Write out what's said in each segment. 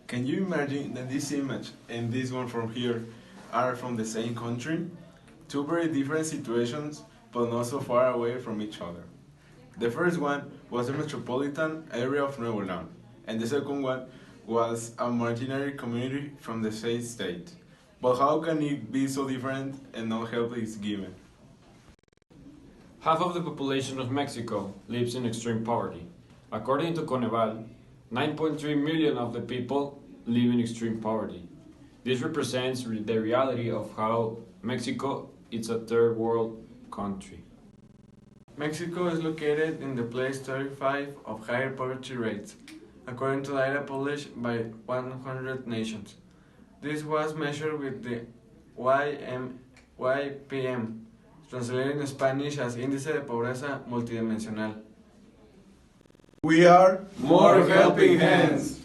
Can you imagine that this image and this one from here are from the same country? Two very different situations, but not so far away from each other. The first one was the metropolitan area of Nuevo León, and the second one was a marginal community from the same state. But how can it be so different and no help is given? Half of the population of Mexico lives in extreme poverty. According to Coneval, 9.3 million of the people live in extreme poverty. This represents the reality of how Mexico is a third world country. Mexico is located in the place 35 of higher poverty rates, according to data published by 100 nations. This was measured with the YPM, translated in Spanish as Índice de Pobreza Multidimensional. We are More helping hands!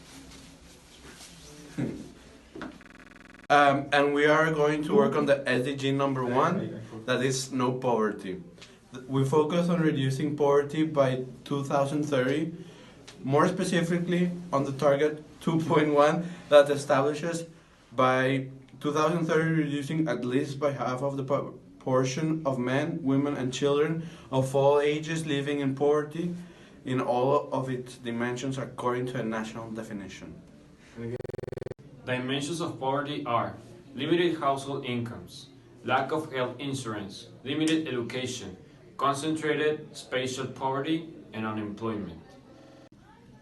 And we are going to work on the SDG number 1, that is no poverty. We focus on reducing poverty by 2030, more specifically on the target 2.1 that establishes by 2030 reducing at least by half of the proportion of men, women and children of all ages living in poverty in all of its dimensions according to a national definition. Dimensions of poverty are limited household incomes, lack of health insurance, limited education, concentrated spatial poverty, and unemployment.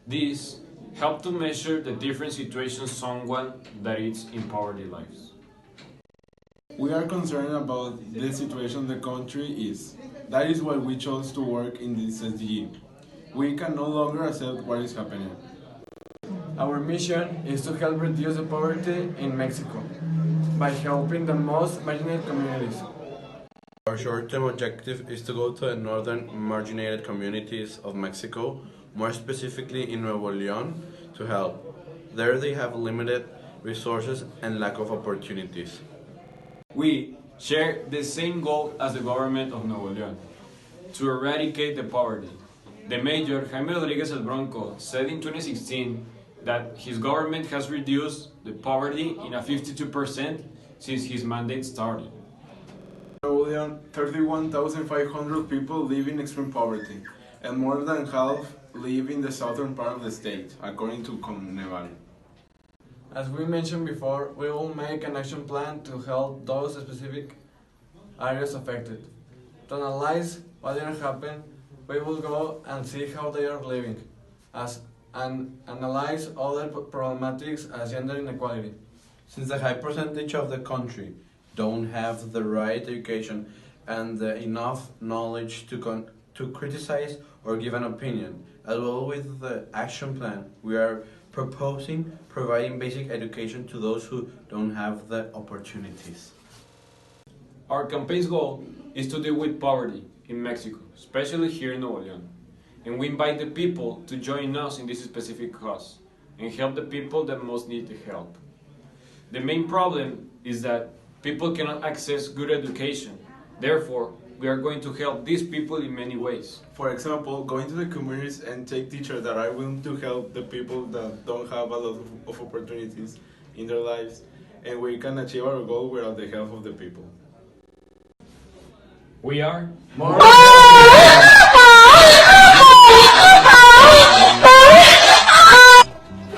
These help to measure the different situations someone that is in poverty lives. We are concerned about the situation the country is. That is why we chose to work in this SDG. We can no longer accept what is happening. Our mission is to help reduce the poverty in Mexico by helping the most marginalized communities. Our short-term objective is to go to the northern marginated communities of Mexico, more specifically in Nuevo León, to help. There they have limited resources and lack of opportunities. We share the same goal as the government of Nuevo León, to eradicate the poverty. The mayor, Jaime Rodríguez El Bronco, said in 2016 that his government has reduced the poverty in a 52% since his mandate started. In Nuevo León, 31,500 people live in extreme poverty, and more than half live in the southern part of the state, according to Coneval. As we mentioned before, we will make an action plan to help those specific areas affected. To analyze what didn't happen, we will go and see how they are living, and analyze other problematics as gender inequality. Since a high percentage of the country don't have the right education and enough knowledge to criticize or give an opinion, as well with the action plan, we are proposing providing basic education to those who don't have the opportunities. Our campaign's goal is to deal with poverty in Mexico, especially here in Nuevo León. And we invite the people to join us in this specific cause and help the people that most need the help. The main problem is that people cannot access good education. Therefore, we are going to help these people in many ways. For example, going to the communities and take teachers that are willing to help the people that don't have a lot of opportunities in their lives, and we can achieve our goal without the help of the people. We are More